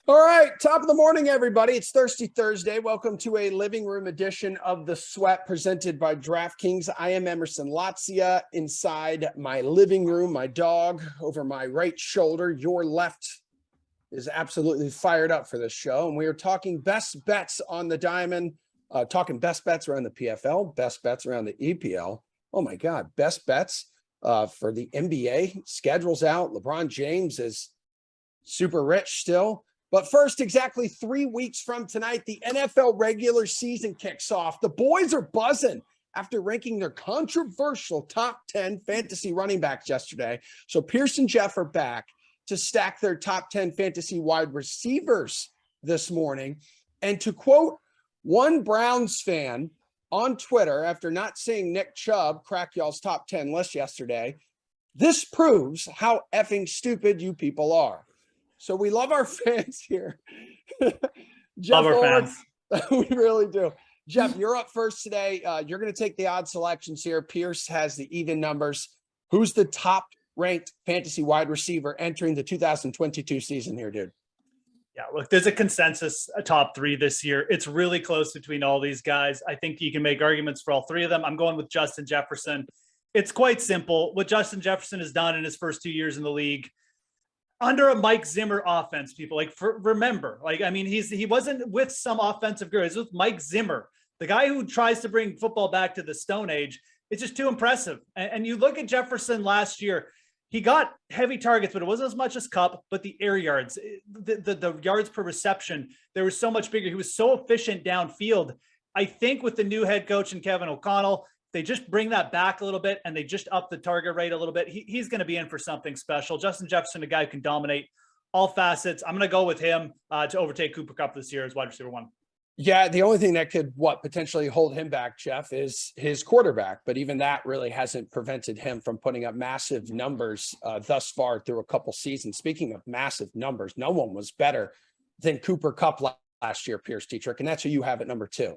All right, top of the morning, everybody. It's Thirsty Thursday. Welcome to a living room edition of The Sweat presented by DraftKings. I am Emerson Latzia inside my living room, my dog over my right shoulder. Your left is absolutely fired up for this show. And we are talking best bets on the diamond, talking best bets around the PFL, best bets around the EPL. Oh my God, best bets for the NBA. Schedule's out. LeBron James is super rich still. But first, exactly 3 weeks from tonight, the NFL regular season kicks off. The boys are buzzing after ranking their controversial top 10 fantasy running backs yesterday. So Pierce and Jeff are back to stack their top 10 fantasy wide receivers this morning. And to quote one Browns fan on Twitter after not seeing Nick Chubb crack y'all's top 10 list yesterday, this proves how effing stupid you people are. So we love our fans here. Jeff, love our fans. We really do. Jeff, you're up first today. You're going to take the odd selections here. Pierce has the even numbers. Who's the top ranked fantasy wide receiver entering the 2022 season here, dude? Yeah, look, there's a consensus, a top three this year. It's really close between all these guys. I think you can make arguments for all three of them. I'm going with Justin Jefferson. It's quite simple. What Justin Jefferson has done in his first 2 years in the league, under a Mike Zimmer offense, people remember, he wasn't with some offensive guru. He's with Mike Zimmer, the guy who tries to bring football back to the Stone Age. It's just too impressive. And you look at Jefferson last year, he got heavy targets, but it wasn't as much as Kupp, but the air yards, the yards per reception, they were so much bigger. He was so efficient downfield. I think with the new head coach and Kevin O'Connell, they just bring that back a little bit and they just up the target rate a little bit. He's going to be in for something special. Justin Jefferson, a guy who can dominate all facets. I'm going to go with him to overtake Cooper Kupp this year as wide receiver one. Yeah, the only thing that could potentially hold him back, Jeff, is his quarterback. But even that really hasn't prevented him from putting up massive numbers thus far through a couple seasons. Speaking of massive numbers, no one was better than Cooper Kupp last year, Pierce Dietrich, and that's who you have at number 2.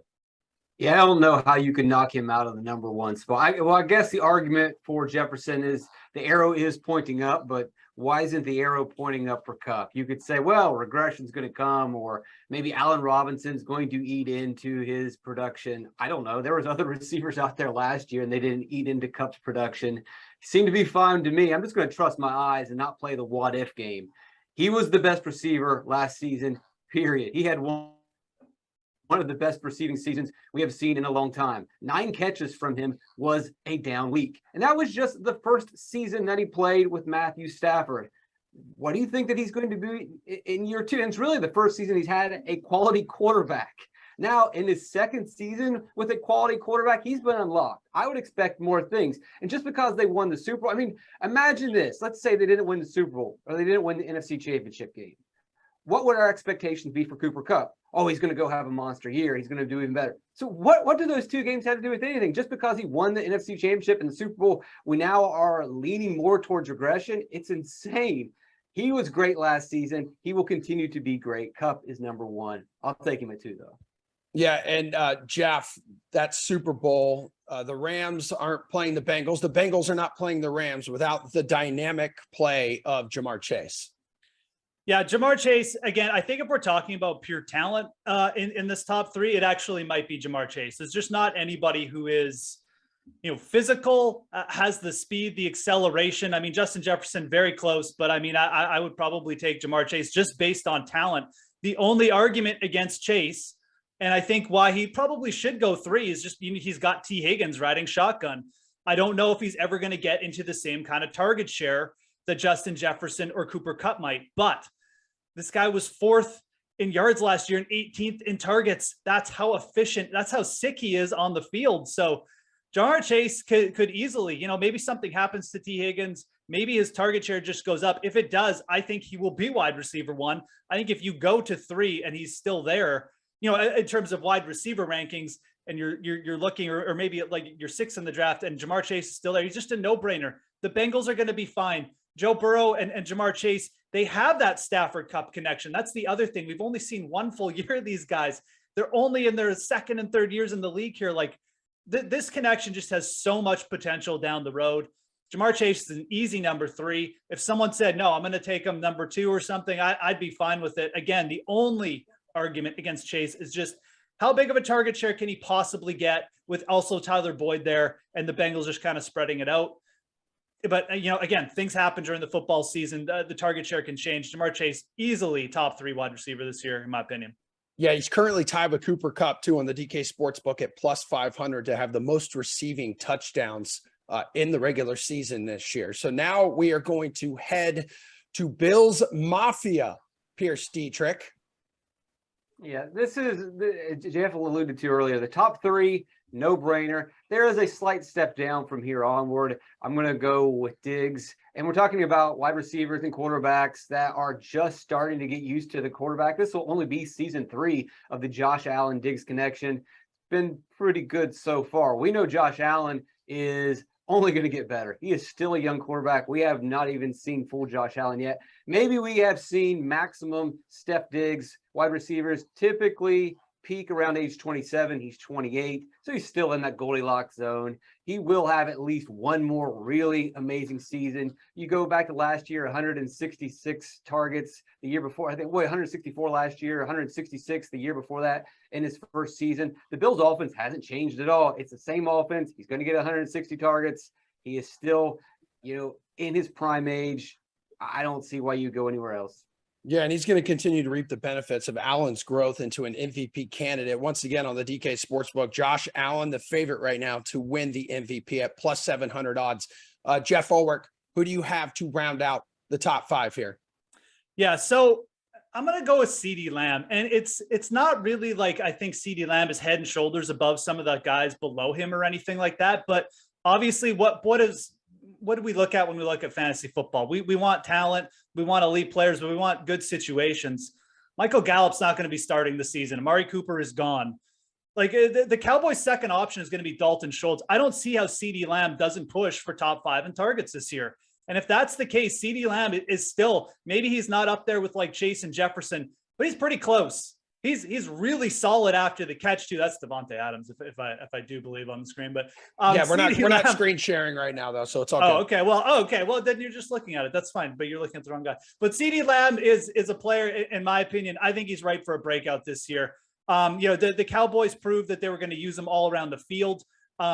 Yeah, I don't know how you can knock him out of the number 1 spot. I guess the argument for Jefferson is the arrow is pointing up, but why isn't the arrow pointing up for Kupp? You could say, well, regression's going to come, or maybe Allen Robinson's going to eat into his production. I don't know. There was other receivers out there last year, and they didn't eat into Kupp's production. He seemed to be fine to me. I'm just going to trust my eyes and not play the what-if game. He was the best receiver last season, period. He had one of the best receiving seasons we have seen in a long time. 9 catches from him was a down week. And that was just the first season that he played with Matthew Stafford. What do you think that he's going to be in year 2? And it's really the first season he's had a quality quarterback. Now, in his second season with a quality quarterback, he's been unlocked. I would expect more things. And just because they won the Super Bowl, I mean, imagine this. Let's say they didn't win the Super Bowl or they didn't win the NFC Championship game. What would our expectations be for Cooper Kupp? Oh, he's going to go have a monster year. He's going to do even better. So what do those 2 games have to do with anything? Just because he won the NFC Championship and the Super Bowl, we now are leaning more towards regression. It's insane. He was great last season. He will continue to be great. Kupp is number 1. I'll take him at 2, though. Yeah, and Jeff, that Super Bowl, the Rams aren't playing the Bengals. The Bengals are not playing the Rams without the dynamic play of Jamar Chase. Yeah, Jamar Chase, again, I think if we're talking about pure talent in this top 3, it actually might be Jamar Chase. There's just not anybody who is, physical, has the speed, the acceleration. I mean, Justin Jefferson, very close, but I mean, I would probably take Jamar Chase just based on talent. The only argument against Chase, and I think why he probably should go 3, is just he's got T. Higgins riding shotgun. I don't know if he's ever going to get into the same kind of target share that Justin Jefferson or Cooper Kupp might. But this guy was 4th in yards last year and 18th in targets. That's how efficient, that's how sick he is on the field. So Jamar Chase could easily, maybe something happens to T. Higgins. Maybe his target share just goes up. If it does, I think he will be wide receiver 1. I think if you go to 3 and he's still there, in terms of wide receiver rankings, and you're looking, or maybe like you're 6th in the draft and Jamar Chase is still there, he's just a no-brainer. The Bengals are going to be fine. Joe Burrow and Jamar Chase, they have that Stafford Kupp connection. That's the other thing. We've only seen 1 full year of these guys. They're only in their 2nd and 3rd years in the league here. Like this connection just has so much potential down the road. Jamar Chase is an easy number 3. If someone said, no, I'm going to take him number 2 or something, I'd be fine with it. Again, the only argument against Chase is just how big of a target share can he possibly get with also Tyler Boyd there and the Bengals just kind of spreading it out. But, again, things happen during the football season. The target share can change. Jamar Chase, easily top 3 wide receiver this year, in my opinion. Yeah, he's currently tied with Cooper Kupp, too, on the DK Sportsbook at plus 500 to have the most receiving touchdowns in the regular season this year. So now we are going to head to Bills Mafia, Pierce Dietrich. Yeah, this is, Jeff alluded to earlier, the top 3, no brainer. There is a slight step down from here onward. I'm going to go with Diggs. And we're talking about wide receivers and quarterbacks that are just starting to get used to the quarterback. This will only be season 3 of the Josh Allen Diggs connection. It's been pretty good so far. We know Josh Allen is only going to get better. He is still a young quarterback. We have not even seen full Josh Allen yet. Maybe we have seen maximum Steph Diggs. Wide receivers typically peak around age 27. He's 28, so he's still in that Goldilocks zone. He will have at least one more really amazing season. You go back to last year, 166 targets. The year before, I think, 164 last year, 166 the year before that in his first season. The Bills' offense hasn't changed at all. It's the same offense. He's going to get 160 targets. He is still, in his prime age. I don't see why you go anywhere else. Yeah, and he's going to continue to reap the benefits of Allen's growth into an MVP candidate. Once again, on the DK Sportsbook, Josh Allen, the favorite right now to win the MVP at plus 700 odds. Jeff Ulrich, who do you have to round out the top 5 here? Yeah, so I'm going to go with CeeDee Lamb. And it's not really like I think CeeDee Lamb is head and shoulders above some of the guys below him or anything like that. But obviously, what do we look at when we look at fantasy football? We want talent, we want elite players, but we want good situations. Michael Gallup's not going to be starting the season. Amari Cooper is gone. Like the Cowboys' second option is going to be Dalton Schultz. I don't see how CeeDee Lamb doesn't push for top 5 in targets this year. And if that's the case, CeeDee Lamb is still, maybe he's not up there with like Chase and Jefferson, but he's pretty close. He's really solid after the catch too. That's Devontae Adams, if I do believe on the screen. But yeah, we're not screen sharing right now though, so it's all good. Okay. Well, then you're just looking at it. That's fine, but you're looking at the wrong guy. But CeeDee Lamb is a player, in my opinion. I think he's ripe for a breakout this year. The Cowboys proved that they were going to use him all around the field.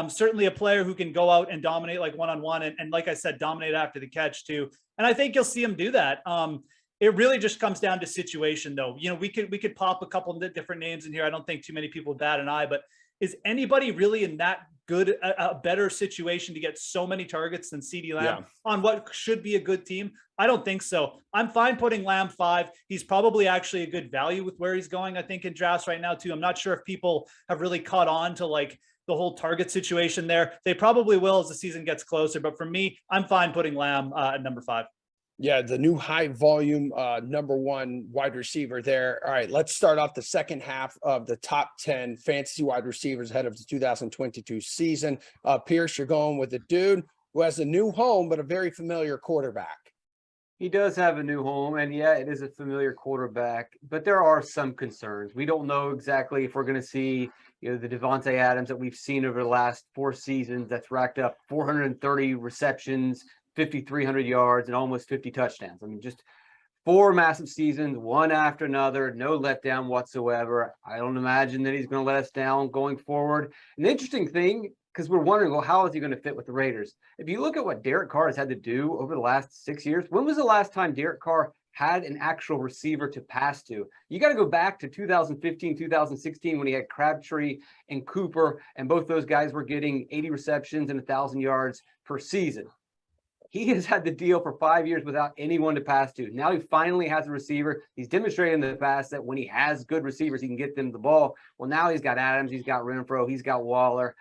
Certainly a player who can go out and dominate like one-on-one, and like I said, dominate after the catch too. And I think you'll see him do that. It really just comes down to situation, though. We could pop a couple of different names in here. I don't think too many people bat an eye, but is anybody really in that good, a better situation to get so many targets than CeeDee Lamb on what should be a good team? I don't think so. I'm fine putting Lamb 5. He's probably actually a good value with where he's going, I think, in drafts right now, too. I'm not sure if people have really caught on to like the whole target situation there. They probably will as the season gets closer. But for me, I'm fine putting Lamb at number 5. Yeah, the new high volume number 1 wide receiver there. All right, let's start off the second half of the top 10 fantasy wide receivers ahead of the 2022 season. Pierce, you're going with a dude who has a new home, but a very familiar quarterback. He does have a new home, and yeah, it is a familiar quarterback, but there are some concerns. We don't know exactly if we're going to see, the Devontae Adams that we've seen over the last 4 seasons that's racked up 430 receptions, 5,300 yards, and almost 50 touchdowns. I mean, just 4 massive seasons, one after another, no letdown whatsoever. I don't imagine that he's going to let us down going forward. An interesting thing, because we're wondering, well, how is he going to fit with the Raiders? If you look at what Derek Carr has had to do over the last 6 years, when was the last time Derek Carr had an actual receiver to pass to? You got to go back to 2015, 2016 when he had Crabtree and Cooper, and both those guys were getting 80 receptions and 1,000 yards per season. He has had the deal for 5 years without anyone to pass to. Now he finally has a receiver. He's demonstrated in the past that when he has good receivers, he can get them the ball. Well, now he's got Adams, he's got Renfro, he's got Waller.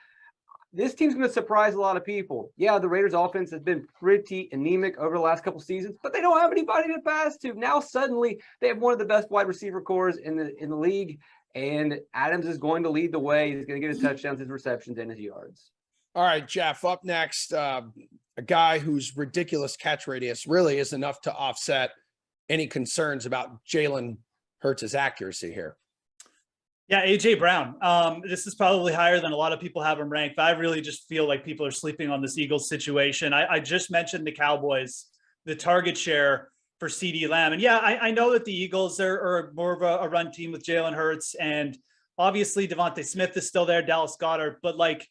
This team's going to surprise a lot of people. Yeah, the Raiders' offense has been pretty anemic over the last couple seasons, but they don't have anybody to pass to. Now suddenly they have one of the best wide receiver cores in the league, and Adams is going to lead the way. He's going to get his touchdowns, his receptions, and his yards. All right, Jeff, up next, a guy whose ridiculous catch radius really is enough to offset any concerns about Jalen Hurts' accuracy here. Yeah, AJ Brown. This is probably higher than a lot of people have him ranked, but I really just feel like people are sleeping on this Eagles situation. I just mentioned the Cowboys, the target share for CeeDee Lamb. And yeah, I know that the Eagles are more of a run team with Jalen Hurts, and obviously Devontae Smith is still there, Dallas Goedert, but like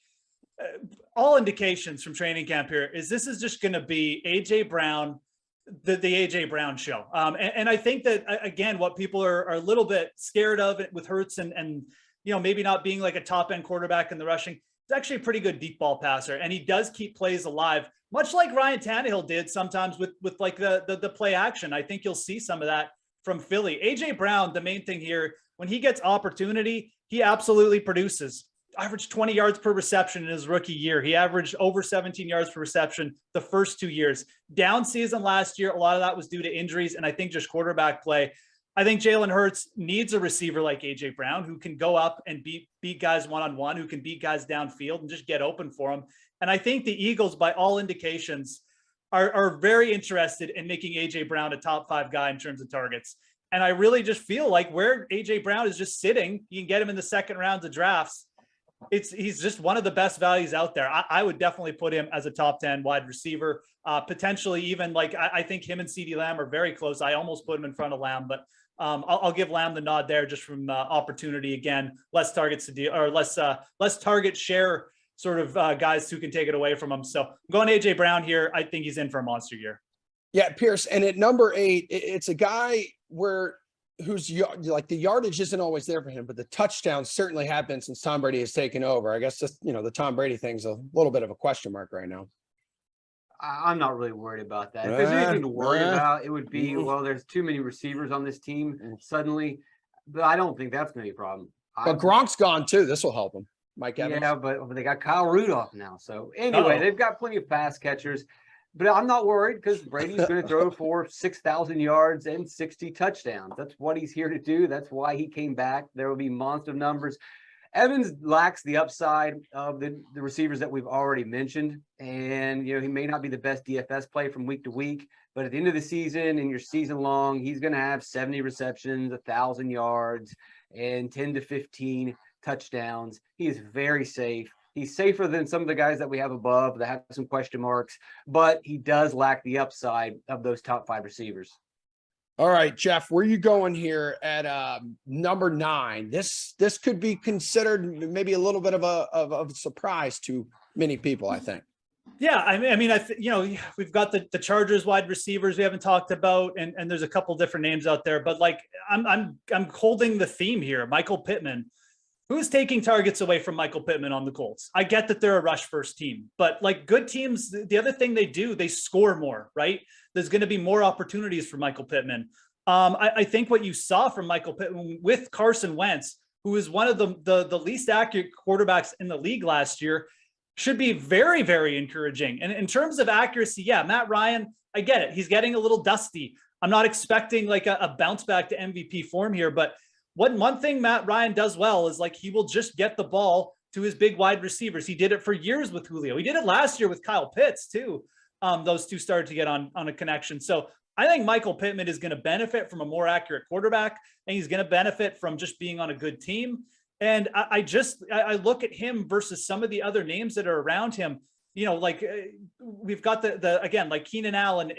all indications from training camp here is this is just going to be AJ Brown, the AJ Brown show. And I think that again, what people are a little bit scared of it with Hurts and maybe not being like a top end quarterback in the rushing. It's actually a pretty good deep ball passer, and he does keep plays alive, much like Ryan Tannehill did sometimes with like the play action. I think you'll see some of that from Philly. AJ Brown, the main thing here, when he gets opportunity, he absolutely produces. Averaged 20 yards per reception in his rookie year. He averaged over 17 yards per reception the first 2 years. Down season last year, a lot of that was due to injuries and I think just quarterback play. I think Jalen Hurts needs a receiver like AJ Brown who can go up and beat guys one-on-one, who can beat guys downfield and just get open for them. And I think the Eagles, by all indications, are very interested in making AJ Brown a top 5 guy in terms of targets. And I really just feel like where AJ Brown is just sitting, you can get him in the second rounds of drafts. He's just one of the best values out there. I would definitely put him as a top 10 wide receiver, potentially even like I think him and CeeDee Lamb are very close. I almost put him in front of Lamb, but I'll give Lamb the nod there just from opportunity. Again, less targets to deal or less target share sort of guys who can take it away from him. So I'm going AJ Brown here. I think he's in for a monster year. Yeah, Pierce. And at number 8, it's a guy who's like the yardage isn't always there for him, but the touchdowns certainly have been since Tom Brady has taken over. I guess just, the Tom Brady thing's a little bit of a question mark right now. I'm not really worried about that. If there's anything to worry about, it would be, well, there's too many receivers on this team suddenly, but I don't think that's going to be a problem. But Gronk's gone too. This will help him. Mike Evans. Yeah, but they got Kyle Rudolph now. So anyway, they've got plenty of pass catchers. But I'm not worried because Brady's going to throw for 6,000 yards and 60 touchdowns. That's what he's here to do. That's why he came back. There will be monster numbers. Evans lacks the upside of the receivers that we've already mentioned. And, he may not be the best DFS play from week to week, but at the end of the season and your season long, he's going to have 70 receptions, 1,000 yards, and 10 to 15 touchdowns. He is very safe. He's safer than some of the guys that we have above that have some question marks, but he does lack the upside of those top 5 receivers. All right, Jeff, where are you going here at number 9? This could be considered maybe a little bit of a surprise to many people, I think. Yeah, I mean, we've got the Chargers wide receivers we haven't talked about, and there's a couple different names out there, but like I'm holding the theme here. Michael Pittman. Who's taking targets away from Michael Pittman on the Colts? I get that they're a rush first team, but like good teams, the other thing they do, they score more, right? There's going to be more opportunities for Michael Pittman. I think what you saw from Michael Pittman with Carson Wentz, who is one of the least accurate quarterbacks in the league last year, should be very, very encouraging. And in terms of accuracy, yeah, Matt Ryan, I get it. He's getting a little dusty. I'm not expecting like a bounce back to MVP form here, but one thing Matt Ryan does well is like he will just get the ball to his big wide receivers. He did it for years with Julio. He did it last year with Kyle Pitts too. Those two started to get on a connection. So I think Michael Pittman is going to benefit from a more accurate quarterback, and he's going to benefit from just being on a good team. And I look at him versus some of the other names that are around him. We've got the again, like Keenan Allen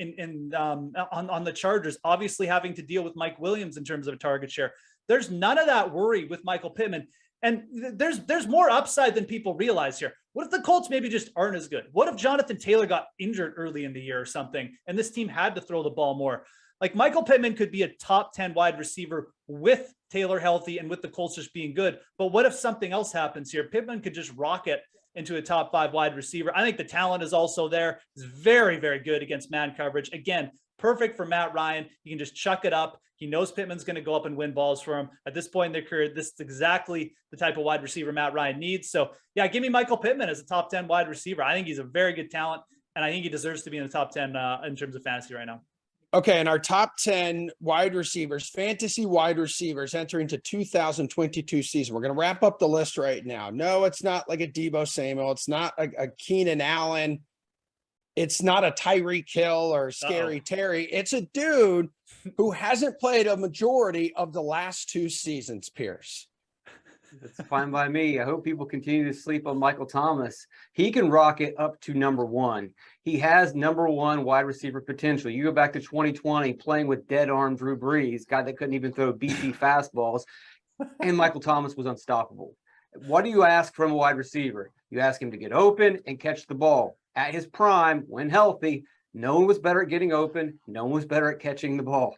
on the Chargers, obviously having to deal with Mike Williams in terms of a target share. There's none of that worry with Michael Pittman. And there's more upside than people realize here. What if the Colts maybe just aren't as good? What if Jonathan Taylor got injured early in the year or something, and this team had to throw the ball more? Like Michael Pittman could be a top 10 wide receiver with Taylor healthy and with the Colts just being good. But what if something else happens here? Pittman could just rocket into a top 5 wide receiver. I think the talent is also there. He's very, very good against man coverage. Again, perfect for Matt Ryan. You can just chuck it up. He knows Pittman's going to go up and win balls for him. At this point in their career, this is exactly the type of wide receiver Matt Ryan needs. So, yeah, give me Michael Pittman as a top 10 wide receiver. I think he's a very good talent, and I think he deserves to be in the top 10 in terms of fantasy right now. Okay, and our top 10 wide receivers, fantasy wide receivers entering to 2022 season. We're going to wrap up the list right now. No, it's not like a Deebo Samuel. It's not a Keenan Allen. It's not a Tyreek Hill or Scary Terry. It's a dude who hasn't played a majority of the last 2 seasons, Pierce. That's fine by me. I hope people continue to sleep on Michael Thomas. He can rock it up to number one. He has number one wide receiver potential. You go back to 2020 playing with dead arm Drew Brees, guy that couldn't even throw BP fastballs, and Michael Thomas was unstoppable. What do you ask from a wide receiver? You ask him to get open and catch the ball. At his prime, when healthy, no one was better at getting open. No one was better at catching the ball.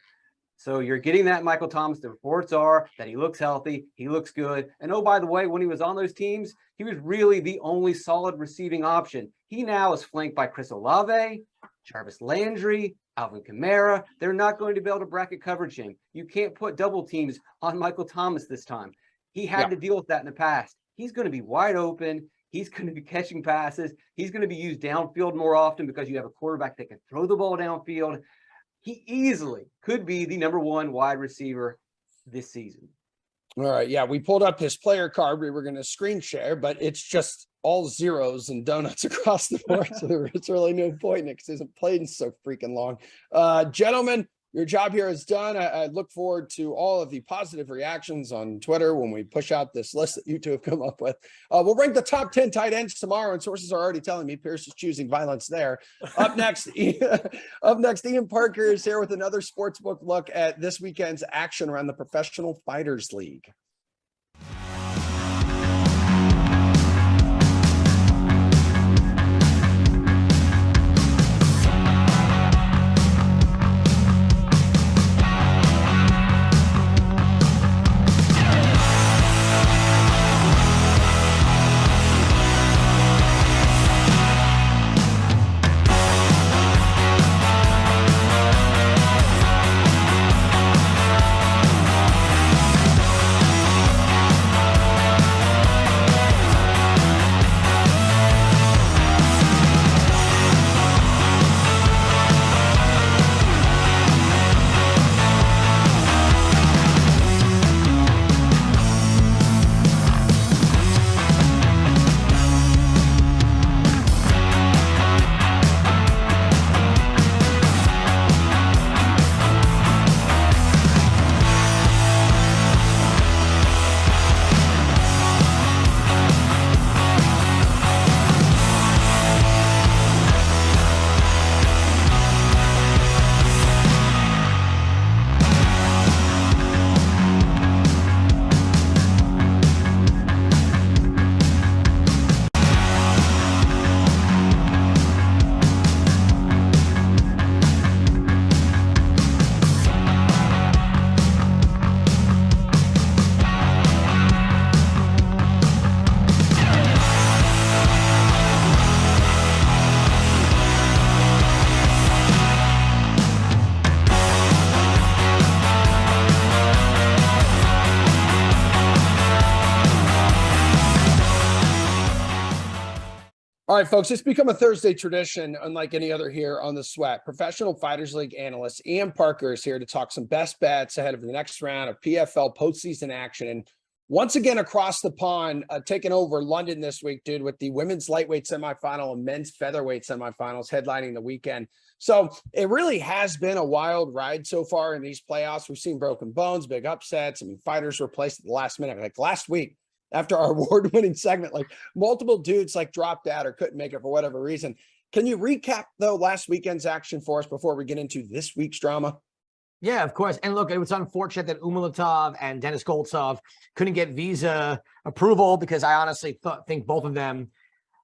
So you're getting that Michael Thomas. The reports are that he looks healthy. He looks good. And oh, by the way, when he was on those teams, he was really the only solid receiving option. He now is flanked by Chris Olave, Jarvis Landry, Alvin Kamara. They're not going to be able to bracket coverage him. You can't put double teams on Michael Thomas this time. He had to deal with that in the past. He's going to be wide open. He's going to be catching passes. He's going to be used downfield more often because you have a quarterback that can throw the ball downfield. He easily could be the number one wide receiver this season. All right. Yeah, we pulled up his player card. We were going to screen share, but it's just all zeros and donuts across the board. So there's really no point in it because he hasn't played in so freaking long. Gentlemen, your job here is done. I look forward to all of the positive reactions on Twitter when we push out this list that you two have come up with. We'll rank the top 10 tight ends tomorrow, and sources are already telling me Pierce is choosing violence there. Up next, Ian Parker is here with another sportsbook look at this weekend's action around the Professional Fighters League. All right, folks, it's become a Thursday tradition, unlike any other here on the Sweat. Professional Fighters League analyst Ian Parker is here to talk some best bets ahead of the next round of PFL postseason action. And once again, across the pond, taking over London this week, dude, with the women's lightweight semifinal and men's featherweight semifinals headlining the weekend. So it really has been a wild ride so far in these playoffs. We've seen broken bones, big upsets. I mean, fighters were placed at the last minute, like last week. After our award-winning segment, like multiple dudes like dropped out or couldn't make it for whatever reason. Can you recap though last weekend's action for us before we get into this week's drama? Yeah, of course. And look, it was unfortunate that Umalatov and Dennis Goltsov couldn't get visa approval because I honestly think both of them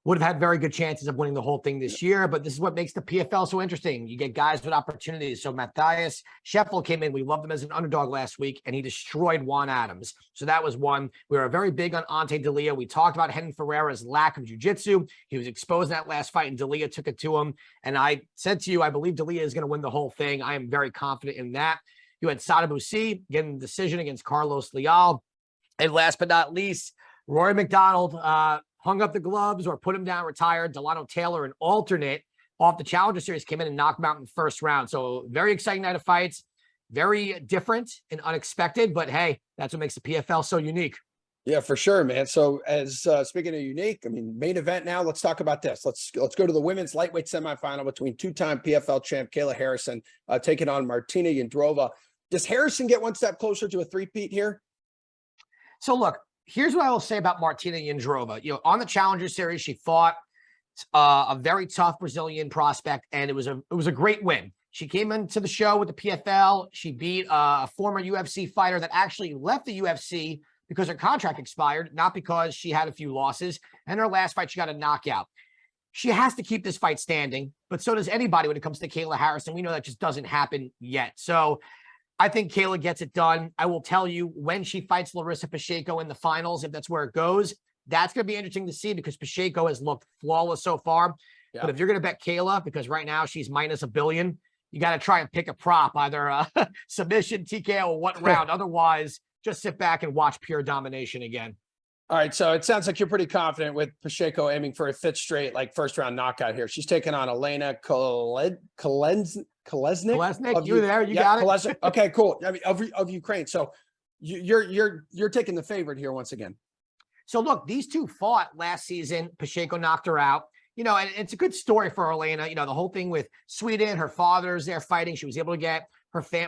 would have had very good chances of winning the whole thing this year. But this is what makes the PFL so interesting. You get guys with opportunities. So Matthias Scheffel came in. We loved him as an underdog last week, and he destroyed Juan Adams. So that was one. We were very big on Ante D'Elia. We talked about Henry Ferreira's lack of jiu-jitsu. He was exposed in that last fight, and D'Elia took it to him. And I said to you, I believe D'Elia is going to win the whole thing. I am very confident in that. You had Sada Boussi getting the decision against Carlos Leal. And last but not least, Rory McDonald hung up the gloves or put him down, retired. Delano Taylor, an alternate off the Challenger Series, came in and knocked him out in the first round. So very exciting night of fights, very different and unexpected. But hey, that's what makes the PFL so unique. Yeah, for sure, man. So as speaking of unique, I mean, main event now, let's talk about this. Let's go to the women's lightweight semifinal between two-time PFL champ Kayla Harrison taking on Martina Yandrova. Does Harrison get one step closer to a three-peat here? So look, here's what I will say about Martina Yandrova. On the Challenger Series, she fought a very tough Brazilian prospect, and it was a great win. She came into the show with the PFL. She beat a former UFC fighter that actually left the UFC because her contract expired, not because she had a few losses. And her last fight, she got a knockout. She has to keep this fight standing, but so does anybody when it comes to Kayla Harrison. We know that just doesn't happen yet. So I think Kayla gets it done. I will tell you, when she fights Larissa Pacheco in the finals, if that's where it goes, that's going to be interesting to see because Pacheco has looked flawless so far. Yeah. But if you're going to bet Kayla, because right now she's minus $1 billion, you got to try and pick a prop, either a submission, TKO, or what round. Otherwise, just sit back and watch pure domination again. All right, so it sounds like you're pretty confident with Pacheco aiming for a 5th straight, first round knockout here. She's taking on Elena Kolesnik. You there? You got it. Kolesnik. Okay, cool. I mean, of Ukraine. So you're taking the favorite here once again. So look, these two fought last season. Pacheco knocked her out. And it's a good story for Elena. The whole thing with Sweden, her father's there fighting. She was able to get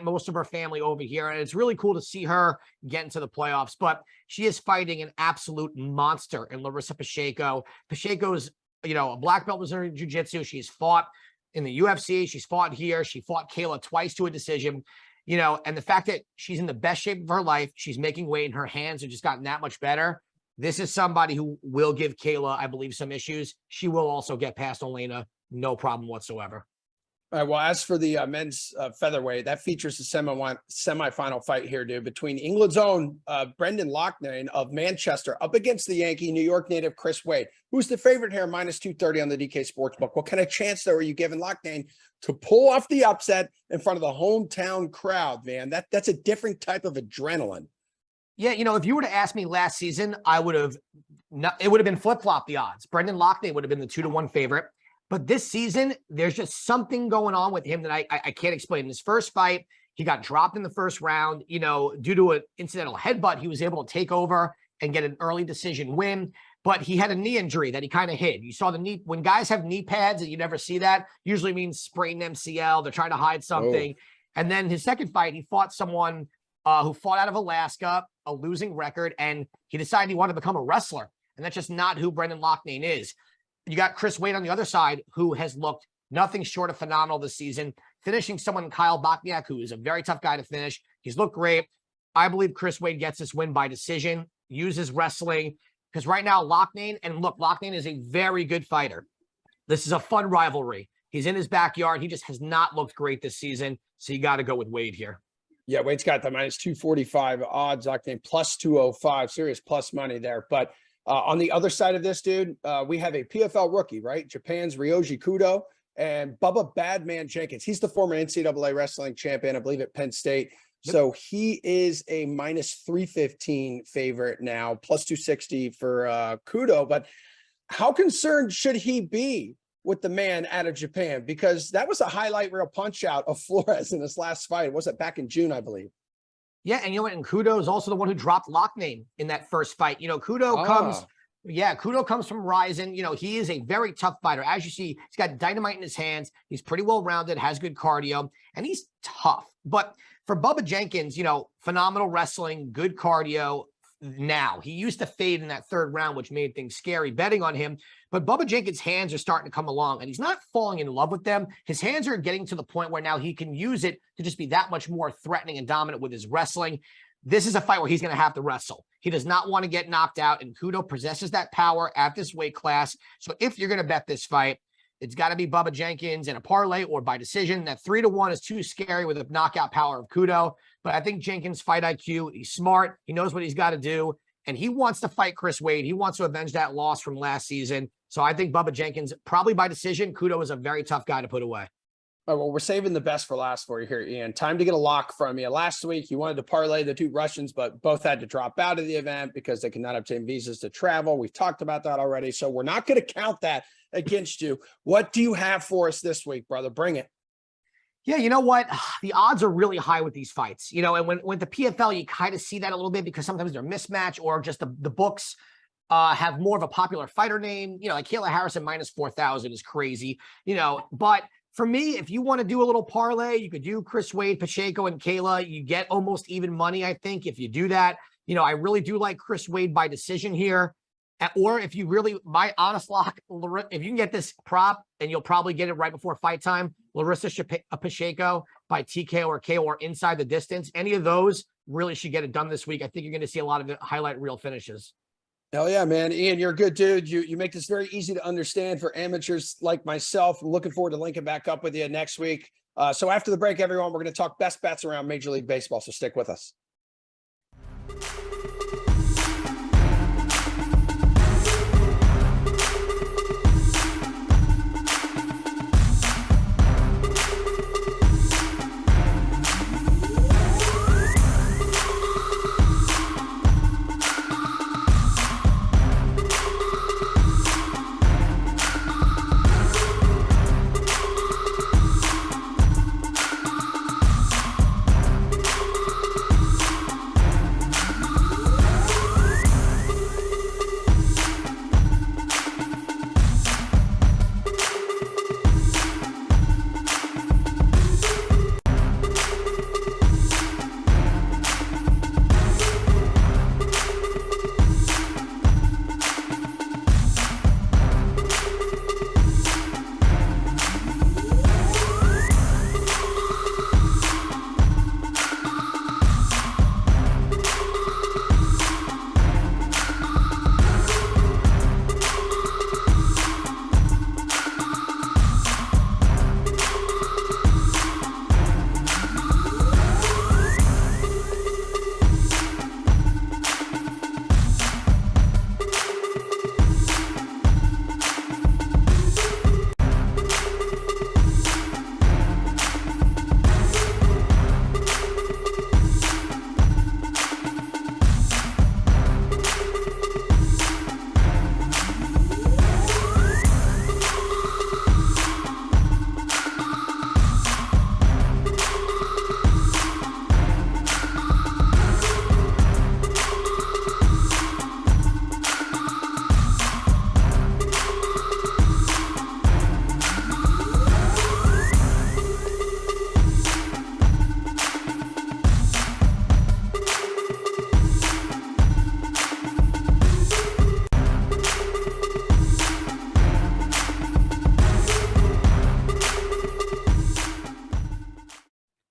most of her family over here. And it's really cool to see her get into the playoffs. But she is fighting an absolute monster in Larissa Pacheco. Pacheco's, a black belt was in jiu-jitsu. She's fought in the UFC. She's fought here. She fought Kayla twice to a decision. And the fact that she's in the best shape of her life, she's making weight and her hands have just gotten that much better. This is somebody who will give Kayla, I believe, some issues. She will also get past Elena, no problem whatsoever. All right, well, as for the men's featherweight, that features a semifinal fight here, dude, between England's own Brendan Loughnane of Manchester up against the Yankee, New York native Chris Wade. Who's the favorite here, minus 230 on the DK Sportsbook? What kind of chance, though, are you giving Loughnane to pull off the upset in front of the hometown crowd, man? That's a different type of adrenaline. Yeah, if you were to ask me last season, it would have been flip-flop the odds. Brendan Loughnane would have been the 2-1 favorite. But this season, there's just something going on with him that I can't explain. In his first fight, he got dropped in the first round. Due to an incidental headbutt, he was able to take over and get an early decision win. But he had a knee injury that he kind of hid. You saw the knee. When guys have knee pads and you never see that, usually means sprained MCL. They're trying to hide something. Oh. And then his second fight, he fought someone who fought out of Alaska, a losing record, and he decided he wanted to become a wrestler. And that's just not who Brendan Loughnane is. You got Chris Wade on the other side, who has looked nothing short of phenomenal this season, finishing someone, Kyle Bochniak, who is a very tough guy to finish. He's looked great. I believe Chris Wade gets this win by decision, uses wrestling, because right now Loughnane is a very good fighter. This is a fun rivalry. He's in his backyard. He just has not looked great this season, so you got to go with Wade here. Yeah, Wade's got the minus 245 odds, Loughnane plus 205, serious plus money there. But on the other side of this, dude, we have a PFL rookie, right? Japan's Ryoji Kudo and Bubba Badman Jenkins. He's the former NCAA wrestling champion, I believe, at Penn State. Yep. So he is a minus 315 favorite now, plus 260 for Kudo. But how concerned should he be with the man out of Japan? Because that was a highlight reel punch out of Flores in his last fight. Was it back in June, I believe? Yeah, and and Kudo is also the one who dropped Loughnane in that first fight. Kudo comes from Ryzen. He is a very tough fighter. As you see, he's got dynamite in his hands. He's pretty well-rounded, has good cardio, and he's tough. But for Bubba Jenkins, phenomenal wrestling, good cardio. Now, he used to fade in that third round, which made things scary betting on him. But Bubba Jenkins' hands are starting to come along, and he's not falling in love with them. His hands are getting to the point where now he can use it to just be that much more threatening and dominant with his wrestling. This is a fight where he's going to have to wrestle. He does not want to get knocked out, and Kudo possesses that power at this weight class. So if you're going to bet this fight, it's got to be Bubba Jenkins in a parlay or by decision. That 3-1 is too scary with the knockout power of Kudo. But I think Jenkins' fight IQ, he's smart. He knows what he's got to do. And he wants to fight Chris Wade. He wants to avenge that loss from last season. So I think Bubba Jenkins, probably by decision. Kudo is a very tough guy to put away. All right, well, we're saving the best for last for you here, Ian. Time to get a lock from you. Last week, you wanted to parlay the two Russians, but both had to drop out of the event because they cannot obtain visas to travel. We've talked about that already, so we're not going to count that against you. What do you have for us this week, brother? Bring it. Yeah, you know what? The odds are really high with these fights. And when the PFL, you kind of see that a little bit because sometimes they're mismatched or just the books have more of a popular fighter name. Like Kayla Harrison minus 4,000 is crazy, but for me, if you want to do a little parlay, you could do Chris Wade, Pacheco, and Kayla. You get almost even money, I think, if you do that. You know, I really do like Chris Wade by decision here. Or if you really, my honest lock, if you can get this prop, and you'll probably get it right before fight time, Larissa Pacheco by TKO or KO or inside the distance. Any of those really should get it done this week. I think you're going to see a lot of the highlight reel finishes. Hell yeah, man. Ian, you're a good dude. You make this very easy to understand for amateurs like myself. I'm looking forward to linking back up with you next week. So after the break, everyone, we're going to talk best bets around Major League Baseball. So stick with us.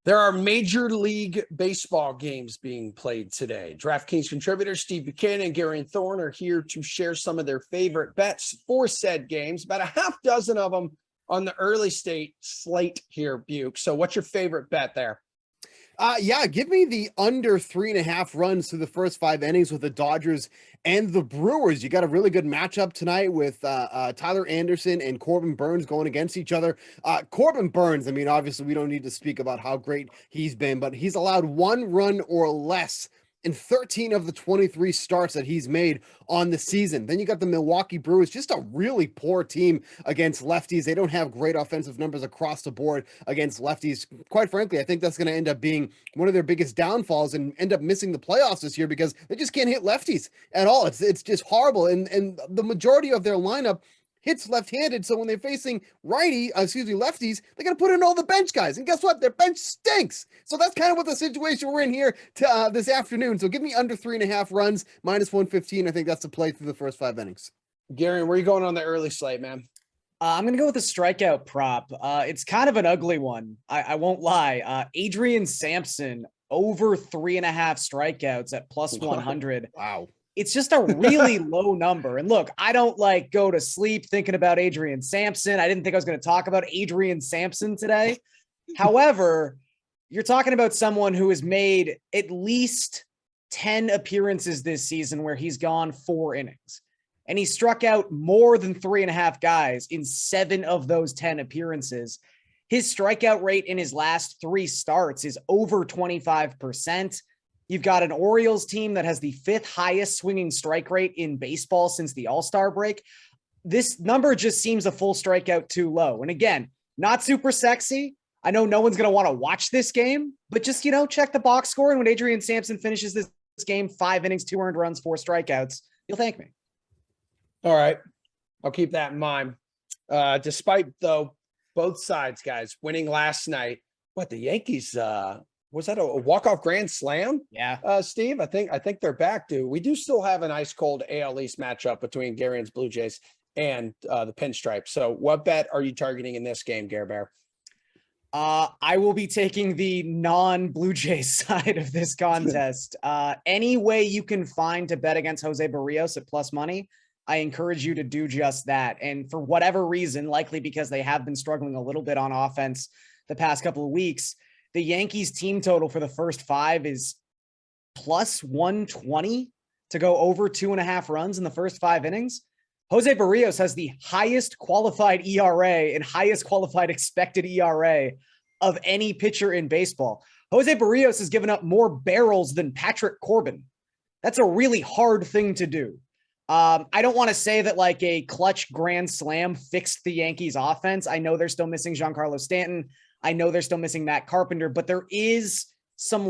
There are Major League Baseball games being played today. DraftKings contributors Steve Buchanan and Gary Thorne are here to share some of their favorite bets for said games, about a half dozen of them on the early slate here, Buke. So what's your favorite bet there? Yeah, give me the under 3.5 runs through the first 5 innings with the Dodgers and the Brewers. You got a really good matchup tonight with Tyler Anderson and Corbin Burns going against each other. Corbin Burns, I mean, obviously we don't need to speak about how great he's been, but he's allowed 1 run or less in 13 of the 23 starts that he's made on the season. Then you got the Milwaukee Brewers, just a really poor team against lefties. They don't have great offensive numbers across the board against lefties. Quite frankly, I think that's going to end up being one of their biggest downfalls and end up missing the playoffs this year because they just can't hit lefties at all. It's just horrible. And the majority of their lineup hits left-handed, so when they're facing lefties, they got to put in all the bench guys. And guess what? Their bench stinks. So that's kind of what the situation we're in here this afternoon. So give me under 3.5 runs, -115. I think that's the play through the first 5 innings. Gary, where are you going on the early slate, man? I'm going to go with a strikeout prop. It's kind of an ugly one. I won't lie. Adrian Sampson over 3.5 strikeouts at +100. Wow. It's just a really low number. And look, I don't go to sleep thinking about Adrian Sampson. I didn't think I was going to talk about Adrian Sampson today. However, you're talking about someone who has made at least 10 appearances this season where he's gone 4 innings. And he struck out more than 3.5 guys in 7 of those 10 appearances. His strikeout rate in his last 3 starts is over 25%. You've got an Orioles team that has the 5th highest swinging strike rate in baseball since the All-Star break. This number just seems a full strikeout too low. And again, not super sexy. I know no one's going to want to watch this game, but just, check the box score. And when Adrian Sampson finishes this game, 5 innings, 2 earned runs, 4 strikeouts, you'll thank me. All right. I'll keep that in mind. Despite, though, both sides, guys, winning last night, the Yankees was that a walk-off grand slam? Yeah. Steve, I think they're back, dude. We do still have an ice cold AL East matchup between Garen's Blue Jays and the Pinstripes. So what bet are you targeting in this game, Gare Bear? I will be taking the non-Blue Jays side of this contest. Any way you can find to bet against Jose Barrios at plus money, I encourage you to do just that. And for whatever reason, likely because they have been struggling a little bit on offense the past couple of weeks, the Yankees team total for the first 5 is plus 120 to go over 2.5 runs in the first 5 innings. Jose Barrios has the highest qualified ERA and highest qualified expected ERA of any pitcher in baseball. Jose Barrios has given up more barrels than Patrick Corbin. That's a really hard thing to do. I don't want to say that like a clutch grand slam fixed the Yankees offense. I know they're still missing Giancarlo Stanton. I know they're still missing Matt Carpenter, but there is some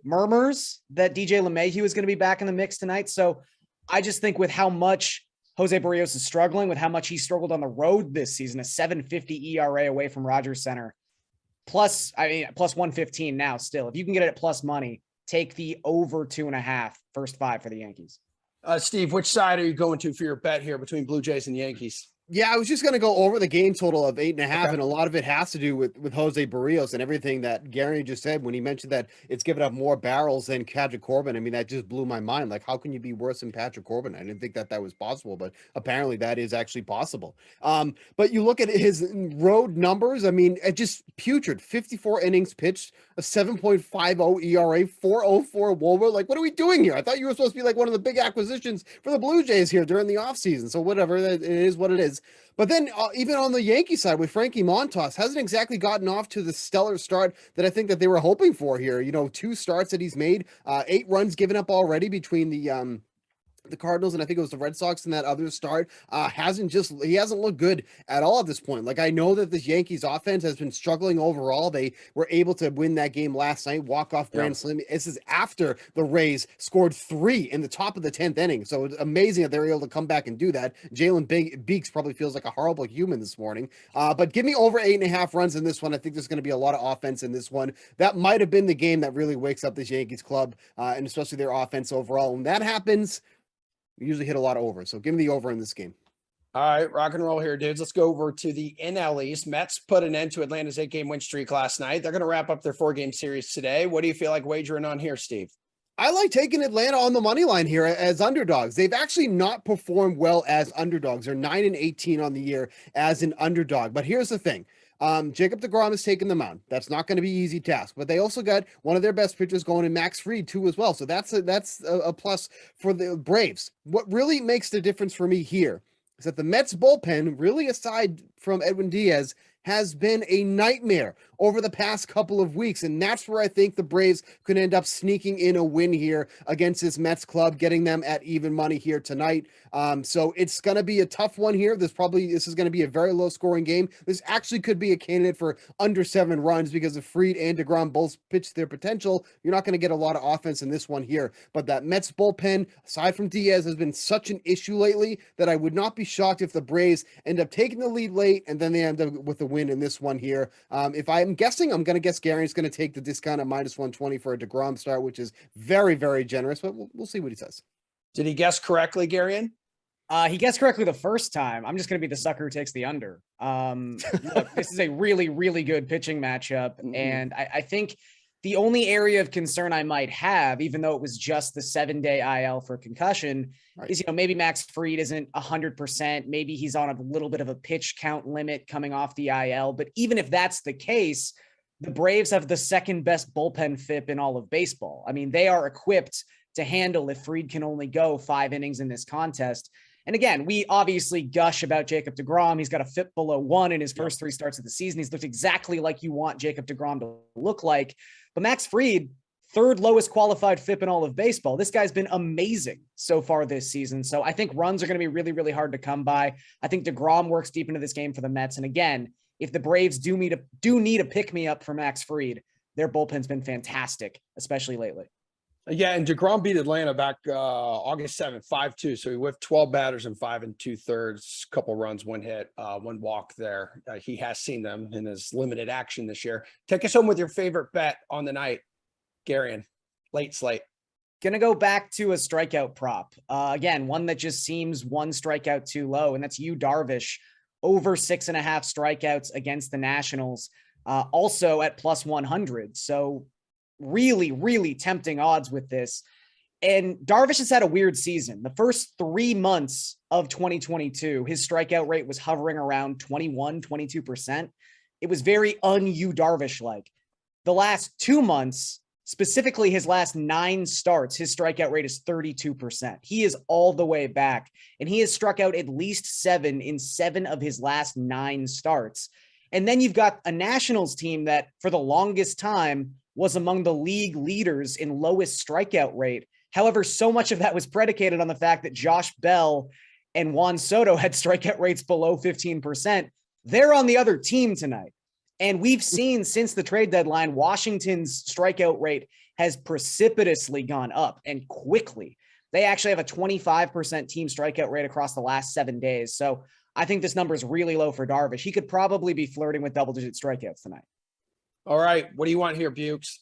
murmurs that DJ LeMahieu is going to be back in the mix tonight. So I just think with how much Jose Barrios is struggling, with how much he struggled on the road this season, a 7.50 ERA away from Rogers Center, plus 115 now still. If you can get it at plus money, take the over 2.5 first 5 for the Yankees. Steve, which side are you going to for your bet here between Blue Jays and Yankees? Yeah, I was just going to go over the game total of 8.5, Okay. and a lot of it has to do with Jose Barrios and everything that Gary just said when he mentioned that it's given up more barrels than Patrick Corbin. I mean, that just blew my mind. Like, how can you be worse than Patrick Corbin? I didn't think that was possible, but apparently that is actually possible. But you look at his road numbers. I mean, it just putrid. 54 innings pitched, a 7.50 ERA, 4.04 WOBA. Like, what are we doing here? I thought you were supposed to be like one of the big acquisitions for the Blue Jays here during the offseason. So whatever, it is what it is. But then even on the Yankee side with Frankie Montas, hasn't exactly gotten off to the stellar start that I think that they were hoping for here. 2 starts that he's made, 8 runs given up already between the Cardinals and I think it was the Red Sox in that other start. He hasn't looked good at all at this point. Like, I know that this Yankees offense has been struggling overall. They were able to win that game last night, walk-off grand slam. This is after the Rays scored 3 in the top of the 10th inning. So it's amazing that they were able to come back and do that. Jalen Beeks probably feels like a horrible human this morning. But give me over 8.5 runs in this one. I think there's going to be a lot of offense in this one. That might have been the game that really wakes up this Yankees club, and especially their offense overall. When that happens, we usually hit a lot of overs. So give me the over in this game. All right, rock and roll here, dudes. Let's go over to the NL East. Mets put an end to Atlanta's 8-game win streak last night. They're going to wrap up their 4-game series today. What do you feel like wagering on here, Steve? I like taking Atlanta on the money line here as underdogs. They've actually not performed well as underdogs. They're 9-18 on the year as an underdog. But here's the thing. Jacob deGrom has taken them out. That's not going to be an easy task, but they also got one of their best pitchers going in Max Fried too as well. So that's a plus for the Braves. What really makes the difference for me here is that the Mets bullpen, really aside from Edwin Diaz, has been a nightmare over the past couple of weeks. And that's where I think the Braves could end up sneaking in a win here against this Mets club, getting them at even money here tonight. So it's going to be a tough one here. This is going to be a very low scoring game. This actually could be a candidate for under 7 runs because if Fried and deGrom both pitch their potential, you're not going to get a lot of offense in this one here. But that Mets bullpen, aside from Diaz, has been such an issue lately that I would not be shocked if the Braves end up taking the lead late and then they end up with the win in this one here. If I'm guessing, I'm going to guess Gary's going to take the discount at minus 120 for a deGrom start, which is very, very generous, but we'll see what he says. Did he guess correctly, Garion? He guessed correctly the first time. I'm just going to be the sucker who takes the under. Look, this is a really, really good pitching matchup. And I think the only area of concern I might have, even though it was just the 7-day IL for concussion, is, maybe Max Fried isn't 100%. Maybe he's on a little bit of a pitch count limit coming off the IL. But even if that's the case, the Braves have the second best bullpen FIP in all of baseball. I mean, they are equipped to handle if Fried can only go 5 innings in this contest. And again, we obviously gush about Jacob deGrom. He's got a FIP below 1 in his first 3 starts of the season. He's looked exactly like you want Jacob deGrom to look like. But Max Fried, 3rd lowest qualified FIP in all of baseball. This guy's been amazing so far this season. So I think runs are going to be really, really hard to come by. I think deGrom works deep into this game for the Mets. And again, if the Braves do need a pick-me-up for Max Fried, their bullpen's been fantastic, especially lately. Yeah, and DeGrom beat Atlanta back August 7th, 5-2. So he whiffed 12 batters in 5 2/3, couple runs, one hit, one walk there. He has seen them in his limited action this year. Take us home with your favorite bet on the night, Garion. Late slate. Gonna go back to a strikeout prop. Again, one that just seems one strikeout too low, and that's Yu Darvish over 6.5 strikeouts against the Nationals, also at plus 100. So really, really tempting odds with this. And Darvish has had a weird season. The first 3 months of 2022, his strikeout rate was hovering around 22%. It was very un-Yu Darvish-like. The last 2 months, specifically his last 9 starts, his strikeout rate is 32%. He is all the way back, and he has struck out at least 7 in 7 of his last 9 starts. And then you've got a Nationals team that for the longest time was among the league leaders in lowest strikeout rate. However, so much of that was predicated on the fact that Josh Bell and Juan Soto had strikeout rates below 15%. They're on the other team tonight. And we've seen since the trade deadline, Washington's strikeout rate has precipitously gone up, and quickly. They actually have a 25% team strikeout rate across the last 7 days. So I think this number is really low for Darvish. He could probably be flirting with double-digit strikeouts tonight. All right. What do you want here, Bukes?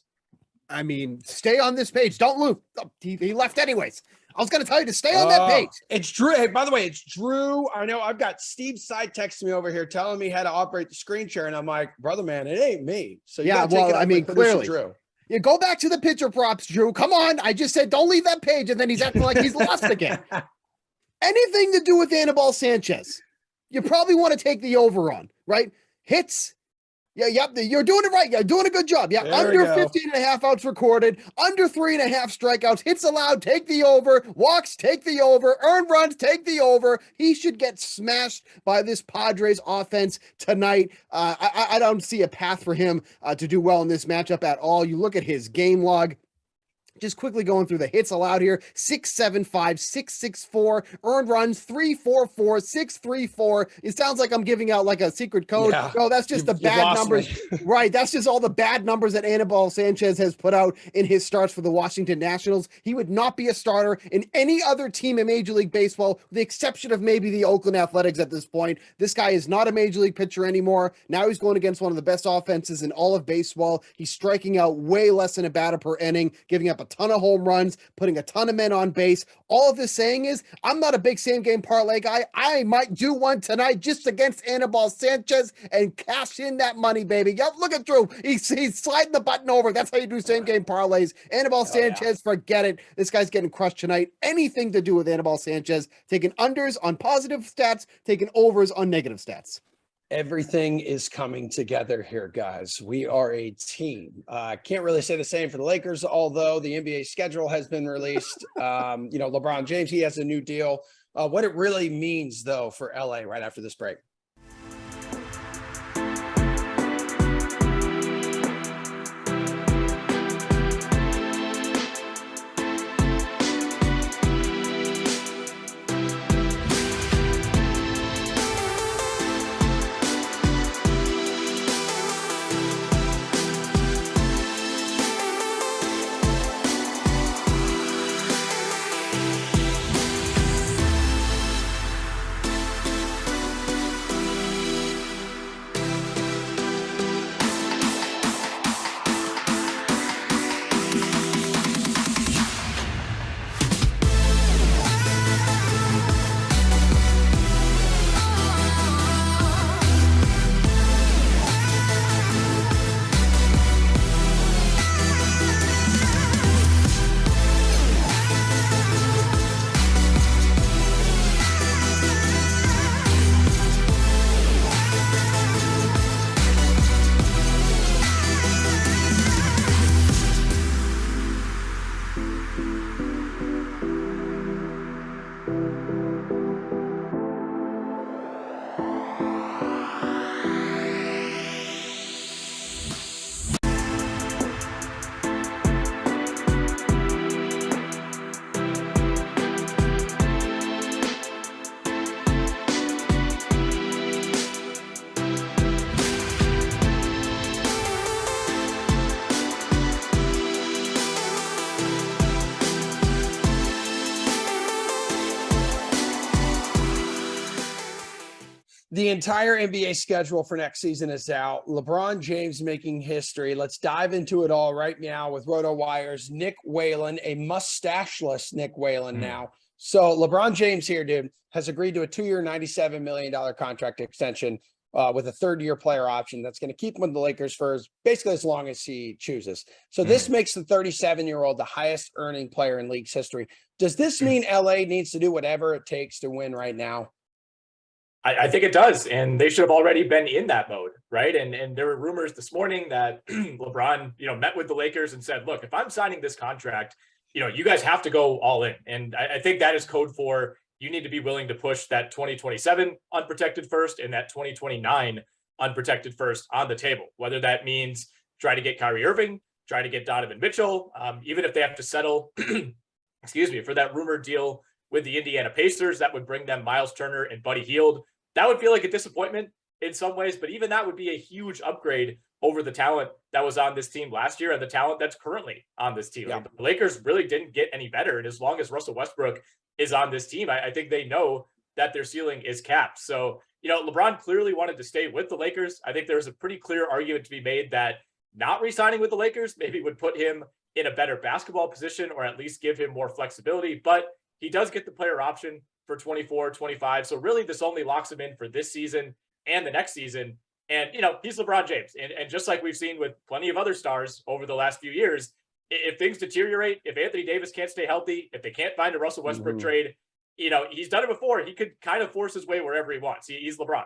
I mean, stay on this page. Don't move. Oh, he left anyways. I was going to tell you to stay on that page. It's Drew. Hey, by the way, it's Drew. I know I've got Steve side texting me over here telling me how to operate the screen share. And I'm like, brother, man, it ain't me. So you Yeah, gotta take well, it up I mean, with producer clearly. Drew. You go back to the pitcher props, Drew. Come on. I just said don't leave that page, and then he's acting like he's lost again. Anything to do with Anibal Sanchez, you probably want to take the over on, right? Hits. Yeah, yep. You're doing it right. You're doing a good job. Yeah, There we under go. 15.5 outs recorded, under 3.5 strikeouts, hits allowed, take the over, walks, take the over, earned runs, take the over. He should get smashed by this Padres offense tonight. I don't see a path for him to do well in this matchup at all. You look at his game log. Just quickly going through the hits allowed here: 675, 664, earned runs 344, 634. It sounds like I'm giving out like a secret code. Yeah. No, that's just the You've bad lost numbers. me. Right. That's just all the bad numbers that Anibal Sanchez has put out in his starts for the Washington Nationals. He would not be a starter in any other team in Major League Baseball, with the exception of maybe the Oakland Athletics at this point. This guy is not a Major League pitcher anymore. Now he's going against one of the best offenses in all of baseball. He's striking out way less than a batter per inning, giving up a ton of home runs, putting a ton of men on base. All of this saying is, I'm not a big same game parlay guy. I might do one tonight just against Anibal Sanchez and cash in that money, baby. Yep, look at Drew. He's sliding the button over. That's how you do same game parlays. Anibal Sanchez, forget it. This guy's getting crushed tonight. Anything to do with Anibal Sanchez, taking unders on positive stats, taking overs on negative stats. Everything is coming together here, guys. We are a team. Can't really say the same for the Lakers, although the NBA schedule has been released. LeBron James, he has a new deal. What it really means, though, for LA right after this break. The entire NBA schedule for next season is out. LeBron James making history. Let's dive into it all right now with RotoWire's Nick Whalen, a mustacheless Nick Whalen now. So LeBron James here, dude, has agreed to a 2-year, $97 million contract extension with a third-year player option that's going to keep him with the Lakers for basically as long as he chooses. So this makes the 37-year-old the highest earning player in league's history. Does this mean LA needs to do whatever it takes to win right now? I think it does, and they should have already been in that mode, right? And there were rumors this morning that LeBron, met with the Lakers and said, "Look, if I'm signing this contract, you guys have to go all in." And I think that is code for you need to be willing to push that 2027 unprotected first and that 2029 unprotected first on the table. Whether that means try to get Kyrie Irving, try to get Donovan Mitchell, even if they have to settle, for that rumored deal with the Indiana Pacers, that would bring them Miles Turner and Buddy Hield. That would feel like a disappointment in some ways, but even that would be a huge upgrade over the talent that was on this team last year and the talent that's currently on this team. Yeah. The Lakers really didn't get any better. And as long as Russell Westbrook is on this team, I think they know that their ceiling is capped. So, LeBron clearly wanted to stay with the Lakers. I think there's a pretty clear argument to be made that not re-signing with the Lakers maybe would put him in a better basketball position or at least give him more flexibility. But he does get the player option for 24, 25. So really this only locks him in for this season and the next season. And, he's LeBron James. And just like we've seen with plenty of other stars over the last few years, if things deteriorate, if Anthony Davis can't stay healthy, if they can't find a Russell Westbrook trade, he's done it before. He could kind of force his way wherever he wants. He's LeBron.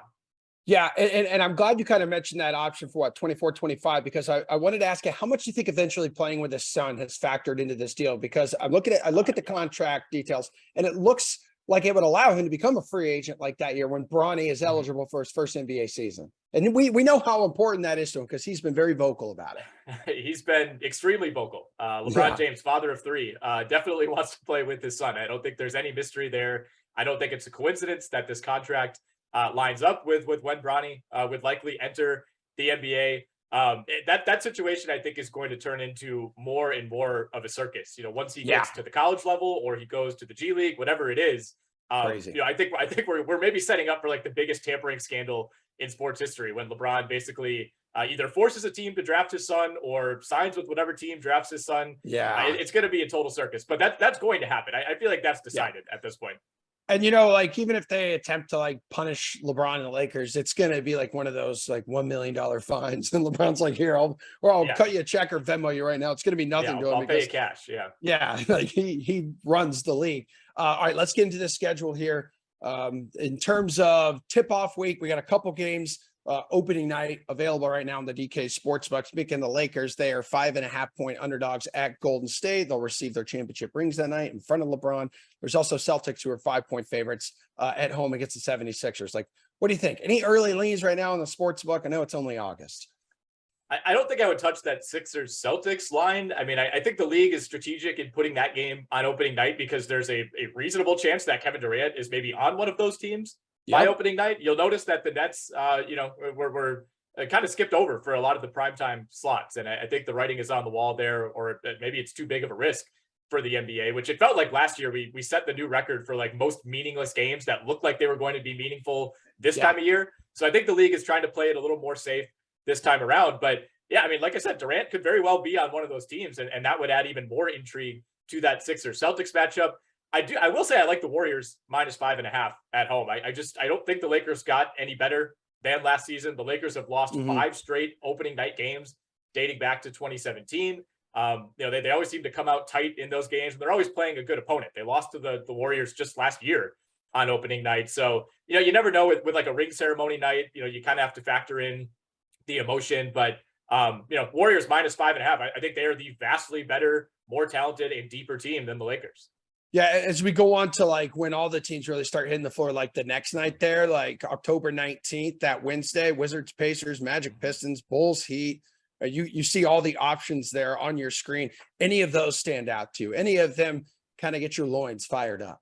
Yeah, and I'm glad you kind of mentioned that option for 24, 25, because I wanted to ask you, how much do you think eventually playing with his son has factored into this deal? Because I look at the contract details, and it looks like it would allow him to become a free agent like that year when Bronny is eligible for his first NBA season. And we know how important that is to him because he's been very vocal about it. He's been extremely vocal. LeBron James, father of three, definitely wants to play with his son. I don't think there's any mystery there. I don't think it's a coincidence that this contract lines up with when Bronny would likely enter the NBA. That situation, I think, is going to turn into more and more of a circus. Once he gets to the college level or he goes to the G League, whatever it is. Crazy. I think we're maybe setting up for like the biggest tampering scandal in sports history when LeBron basically either forces a team to draft his son or signs with whatever team drafts his son. Yeah, it's going to be a total circus, but that's going to happen. I feel like that's decided at this point. And even if they attempt to punish LeBron and the Lakers, it's gonna be like one of those $1 million fines. And LeBron's like, "Here, I'll cut you a check or Venmo you right now." It's gonna be nothing to him. I'll pay you cash. Yeah, he runs the league. All right, let's get into the schedule here. In terms of tip-off week, we got a couple games. Opening night available right now on the DK Sportsbook. Speaking of the Lakers, they are 5.5-point underdogs at Golden State. They'll receive their championship rings that night in front of LeBron. There's also Celtics who are 5-point favorites at home against the 76ers. What do you think? Any early leans right now on the Sportsbook? I know it's only August. I don't think I would touch that Sixers Celtics line. I mean, I think the league is strategic in putting that game on opening night because there's a reasonable chance that Kevin Durant is maybe on one of those teams. By opening night. You'll notice that the Nets, we're kind of skipped over for a lot of the primetime slots. And I think the writing is on the wall there, or maybe it's too big of a risk for the NBA, which it felt like last year we set the new record for most meaningless games that looked like they were going to be meaningful this time of year. So I think the league is trying to play it a little more safe this time around. But yeah, I mean, like I said, Durant could very well be on one of those teams, and that would add even more intrigue to that Sixers Celtics matchup. I will say I like the Warriors -5.5 at home. I don't think the Lakers got any better than last season. The Lakers have lost 5 straight opening night games dating back to 2017. They always seem to come out tight in those games, and they're always playing a good opponent. They lost to the Warriors just last year on opening night. So, you never know with a ring ceremony night, you kind of have to factor in the emotion, but Warriors -5.5. I think they are the vastly better, more talented and deeper team than the Lakers. Yeah, as we go on to when all the teams really start hitting the floor, the next night there, October 19th, that Wednesday, Wizards, Pacers, Magic, Pistons, Bulls, Heat. You see all the options there on your screen. Any of those stand out to you? Any of them kind of get your loins fired up?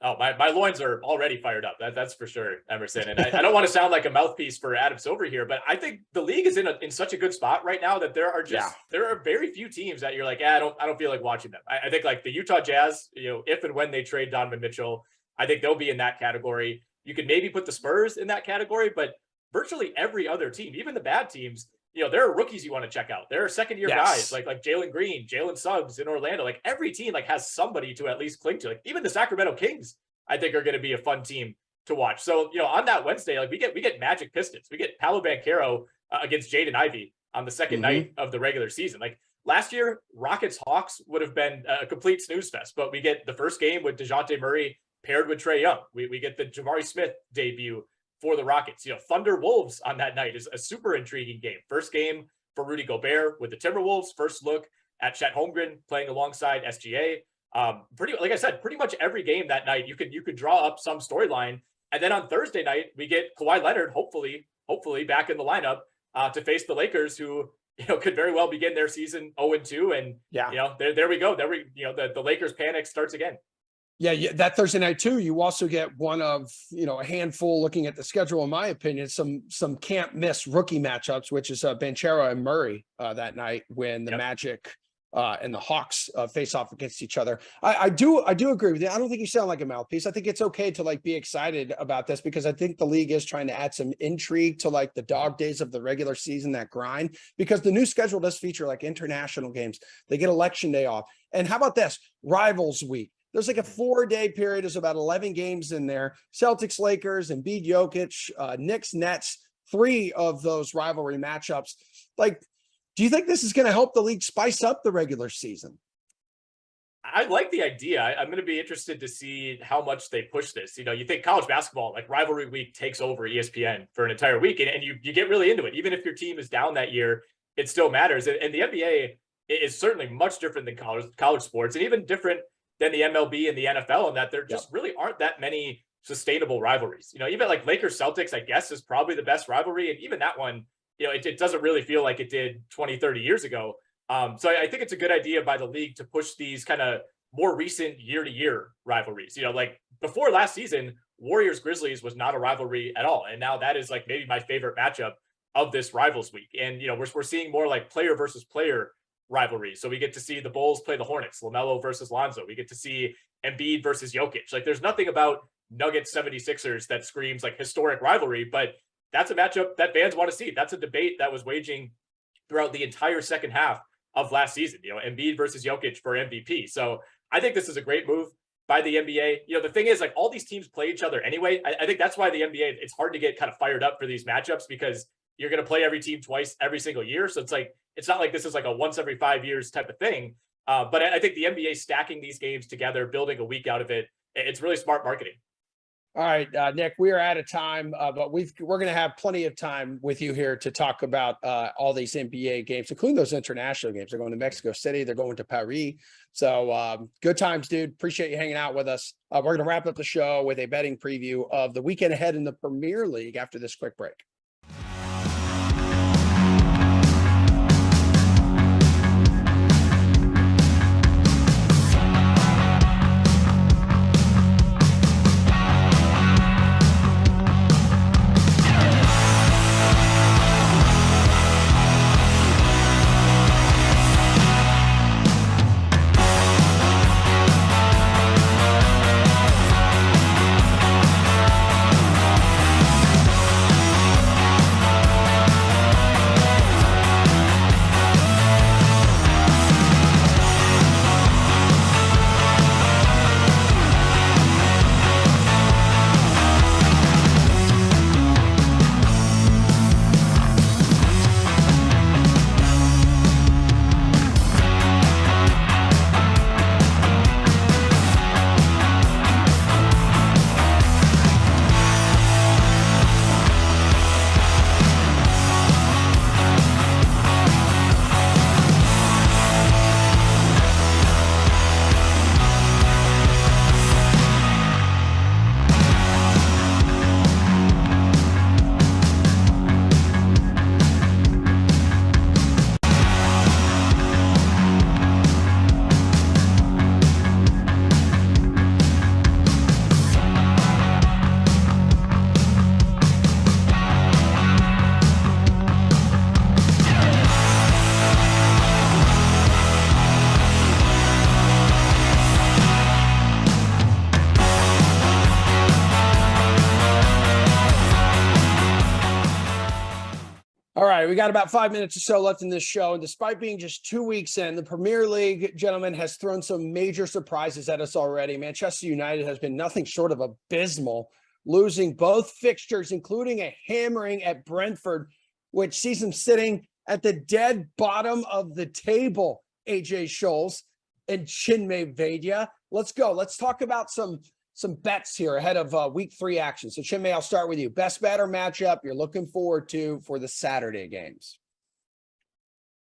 Oh, my loins are already fired up. That's for sure, Emerson. And I don't want to sound like a mouthpiece for Adam Silver here, but I think the league is in such a good spot right now that there are very few teams that you're like, I don't feel like watching them. I think the Utah Jazz, if and when they trade Donovan Mitchell, I think they'll be in that category. You could maybe put the Spurs in that category, but virtually every other team, even the bad teams, there are rookies you want to check out. There are second-year guys like Jalen Green, Jalen Suggs in Orlando. Like every team has somebody to at least cling to. Like even the Sacramento Kings, I think, are going to be a fun team to watch. So on that Wednesday, we get Magic Pistons, we get Paolo Banchero against Jaden Ivey on the second night of the regular season. Like last year, Rockets Hawks would have been a complete snooze fest, but we get the first game with DeJounte Murray paired with Trae Young. We get the Jabari Smith debut for the Rockets. Thunder Wolves on that night is a super intriguing game. First game for Rudy Gobert with the Timberwolves. First look at Chet Holmgren playing alongside SGA. Like I said, pretty much every game that night you could draw up some storyline. And then on Thursday night we get Kawhi Leonard hopefully back in the lineup to face the Lakers, who could very well begin their season 0-2. And there we go. The Lakers panic starts again. Yeah, that Thursday night too. You also get one of a handful, looking at the schedule, in my opinion, some can't miss rookie matchups, which is Banchero and Murray that night when the Magic and the Hawks face off against each other. I do agree with you. I don't think you sound like a mouthpiece. I think it's okay to be excited about this, because I think the league is trying to add some intrigue to the dog days of the regular season, that grind, because the new schedule does feature international games. They get election day off. And how about this? Rivals week. There's a 4-day period. There's about 11 games in there. Celtics, Lakers, Embiid, Jokic, Knicks, Nets, 3 of those rivalry matchups. Do you think this is going to help the league spice up the regular season? I like the idea. I'm going to be interested to see how much they push this. You think college basketball, rivalry week takes over ESPN for an entire week, and you get really into it. Even if your team is down that year, it still matters. And the NBA is certainly much different than college sports, and even different than the MLB and the NFL, in that there just really aren't that many sustainable rivalries. Even Lakers Celtics, I guess, is probably the best rivalry. And even that one, it doesn't really feel like it did 20, 30 years ago. So I think it's a good idea by the league to push these kind of more recent year-to-year rivalries. Before last season, Warriors Grizzlies was not a rivalry at all. And now that is maybe my favorite matchup of this Rivals Week. And, we're seeing more player versus player rivalry. So we get to see the Bulls play the Hornets, LaMelo versus Lonzo. We get to see Embiid versus Jokic. There's nothing about Nuggets 76ers that screams historic rivalry, but that's a matchup that fans want to see. That's a debate that was waging throughout the entire second half of last season, Embiid versus Jokic for MVP. So I think this is a great move by the NBA. The thing is, all these teams play each other anyway. I think that's why the NBA, it's hard to get kind of fired up for these matchups, because you're going to play every team twice every single year. So it's not like this is a once every 5 years type of thing. But I think the NBA stacking these games together, building a week out of it, it's really smart marketing. All right, Nick, we are out of time, but we're going to have plenty of time with you here to talk about all these NBA games, including those international games. They're going to Mexico City. They're going to Paris. So good times, dude. Appreciate you hanging out with us. We're going to wrap up the show with a betting preview of the weekend ahead in the Premier League after this quick break. right, we got about 5 minutes or so left in this show. And despite being just 2 weeks in, the Premier League, gentlemen, has thrown some major surprises at us already. Manchester United has been nothing short of abysmal, losing both fixtures, including a hammering at Brentford, which sees them sitting at the dead bottom of the table. AJ Scholes and Chinmay Vaidya. Let's go. Let's talk about some bets here ahead of week 3 action. So Chinmay, I'll start with you. Best bet or matchup you're looking forward to for the Saturday games?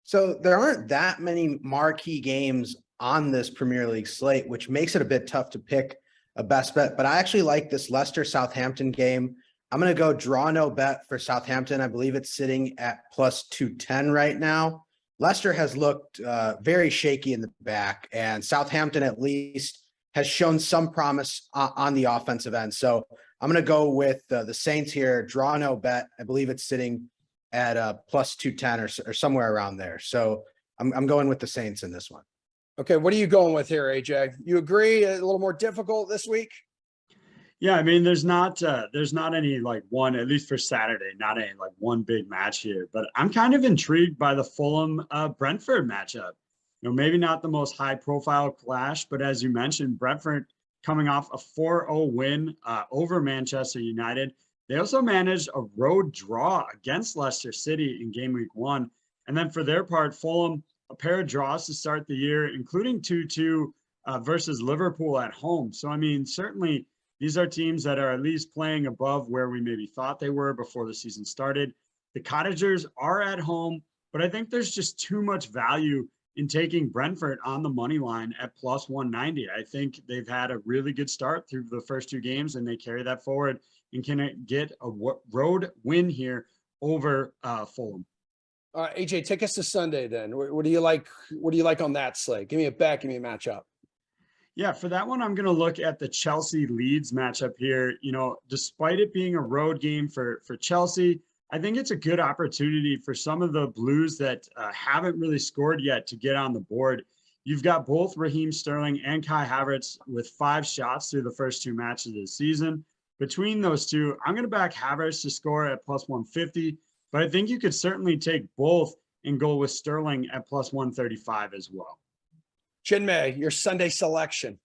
So there aren't that many marquee games on this Premier League slate, which makes it a bit tough to pick a best bet. But I actually like this Leicester-Southampton game. I'm going to go draw no bet for Southampton. I believe it's sitting at plus 210 right now. Leicester has looked very shaky in the back, and Southampton at least has shown some promise on the offensive end. So I'm going to go with the Saints here, draw no bet. I believe it's sitting at plus 210 or somewhere around there. So I'm going with the Saints in this one. Okay, what are you going with here, AJ? You agree a little more difficult this week? Yeah, I mean, there's not any like one, at least for Saturday, not any like one big match here. But I'm kind of intrigued by the Fulham Brentford matchup. You know, maybe not the most high profile clash, but as you mentioned, Brentford coming off a 4-0 win over Manchester United. They also managed a road draw against Leicester City in game week 1. And then for their part, Fulham, a pair of draws to start the year, including 2-2 versus Liverpool at home. So, I mean, certainly these are teams that are at least playing above where we maybe thought they were before the season started. The Cottagers are at home, but I think there's just too much value in taking Brentford on the money line at plus 190. I think they've had a really good start through the first 2 games, and they carry that forward and can get a road win here over Fulham. AJ, take us to Sunday then. What do you like? What do you like on that slate? Give me a bet. Give me a matchup. Yeah, for that one, I'm going to look at the Chelsea-Leeds matchup here. You know, despite it being a road game for Chelsea, I think it's a good opportunity for some of the Blues that haven't really scored yet to get on the board. You've got both Raheem Sterling and Kai Havertz with 5 shots through the first 2 matches of the season. Between those two, I'm going to back Havertz to score at plus 150, but I think you could certainly take both and go with Sterling at plus 135 as well. Chinmay, your Sunday selection.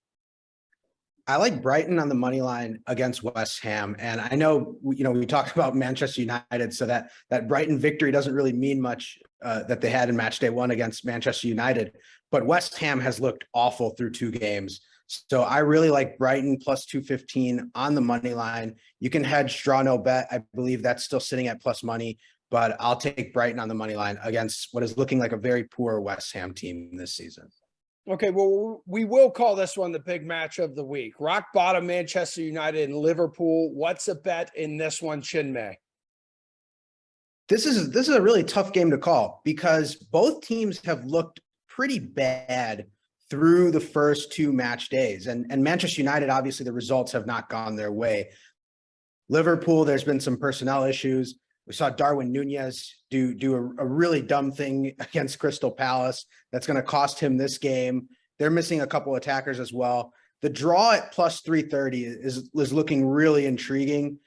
I like Brighton on the money line against West Ham. And I know, we talked about Manchester United, so that Brighton victory doesn't really mean much that they had in match day 1 against Manchester United. But West Ham has looked awful through 2 games. So I really like Brighton plus 215 on the money line. You can hedge, draw no bet. I believe that's still sitting at plus money, but I'll take Brighton on the money line against what is looking like a very poor West Ham team this season. Okay, well, we will call this one the big match of the week. Rock bottom, Manchester United and Liverpool. What's a bet in this one, Chinmay? This is a really tough game to call because both teams have looked pretty bad through the first 2 match days. And Manchester United, obviously, the results have not gone their way. Liverpool, there's been some personnel issues. We saw Darwin Nunez do a really dumb thing against Crystal Palace. That's going to cost him this game. They're missing a couple attackers as well. The draw at plus 330 is looking really intriguing.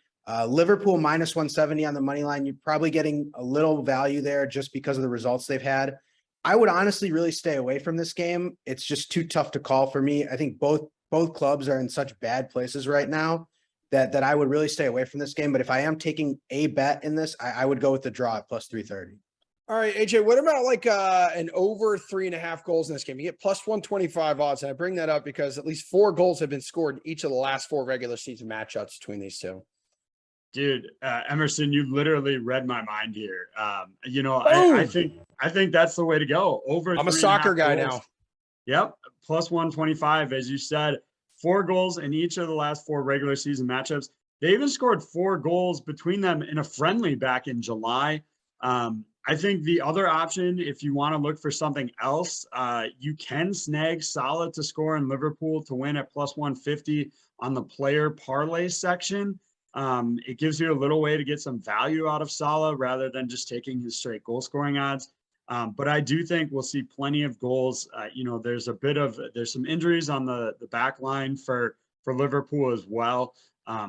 Liverpool minus 170 on the money line. You're probably getting a little value there just because of the results they've had. I would honestly really stay away from this game. It's just too tough to call for me. I think both clubs are in such bad places right now that I would really stay away from this game. But if I am taking a bet in this, I would go with the draw at plus 330. All right, AJ, what about like an over 3.5 goals in this game? You get plus 125 odds. And I bring that up because at least 4 goals have been scored in each of the last 4 regular season matchups between these two. Dude, Emerson, you literally read my mind here. I think that's the way to go. Over. I'm a soccer guy now. Yep. Plus 125, as you said, 4 goals in each of the last 4 regular season matchups. They even scored 4 goals between them in a friendly back in July. I think the other option, if you want to look for something else, you can snag Salah to score in Liverpool to win at plus 150 on the player parlay section. It gives you a little way to get some value out of Salah rather than just taking his straight goal scoring odds. But I do think we'll see plenty of goals. There's some injuries on the back line for Liverpool as well.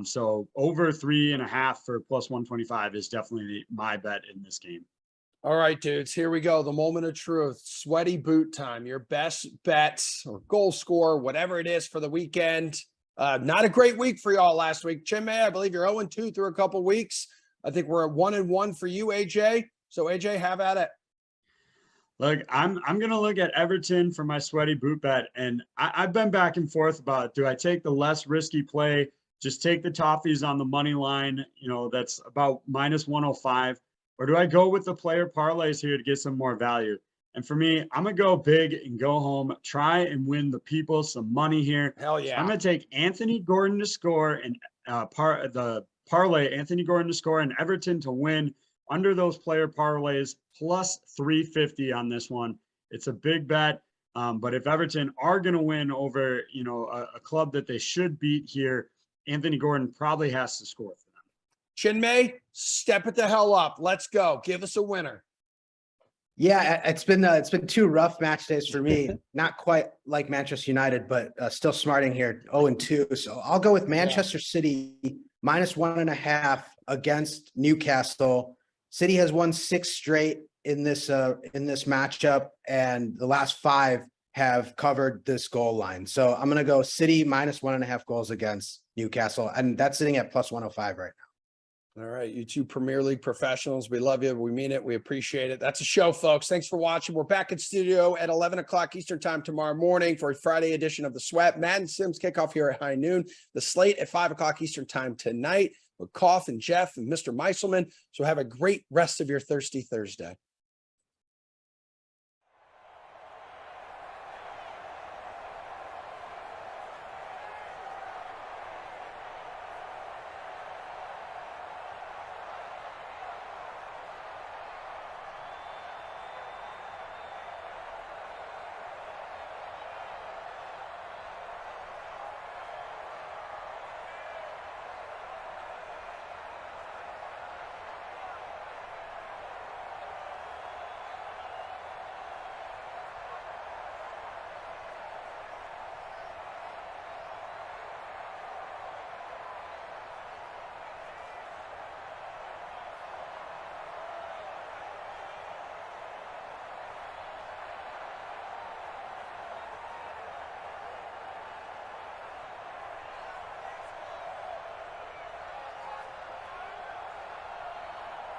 So over 3.5 for plus 125 is definitely my bet in this game. All right, dudes, here we go. The moment of truth. Sweaty boot time. Your best bets or goal score, whatever it is for the weekend. Not a great week for y'all last week. Chinmay, I believe you're 0-2 through a couple weeks. I think we're at 1-1 for you, AJ. So AJ, have at it. Look, I'm gonna look at Everton for my sweaty boot bet, and I've been back and forth about, do I take the less risky play, just take the Toffees on the money line, that's about -105, or do I go with the player parlays here to get some more value? And for me, I'm gonna go big and go home, try and win the people some money here. Hell So yeah. I'm gonna take Anthony Gordon to score and the parlay Anthony Gordon to score and Everton to win under those player parlays, plus 350 on this one. It's a big bet. But if Everton are going to win over, a club that they should beat here, Anthony Gordon probably has to score for them. Chinmay, step it the hell up. Let's go. Give us a winner. Yeah, it's been two rough match days for me. Not quite like Manchester United, but still smarting here, 0-2. So I'll go with Manchester City -1.5 against Newcastle. City has won 6 straight in this matchup, and the last 5 have covered this goal line. So I'm gonna go City -1.5 goals against Newcastle, and that's sitting at +105 right now. All right, you two Premier League professionals. We love you. We mean it. We appreciate it. That's a show, folks. Thanks for watching. We're back in studio at 11 o'clock Eastern time tomorrow morning for a Friday edition of The Sweat. Madden Sims kickoff here at high noon. The slate at 5 o'clock Eastern time tonight with Koff and Jeff and Mr. Meiselman. So have a great rest of your Thirsty Thursday.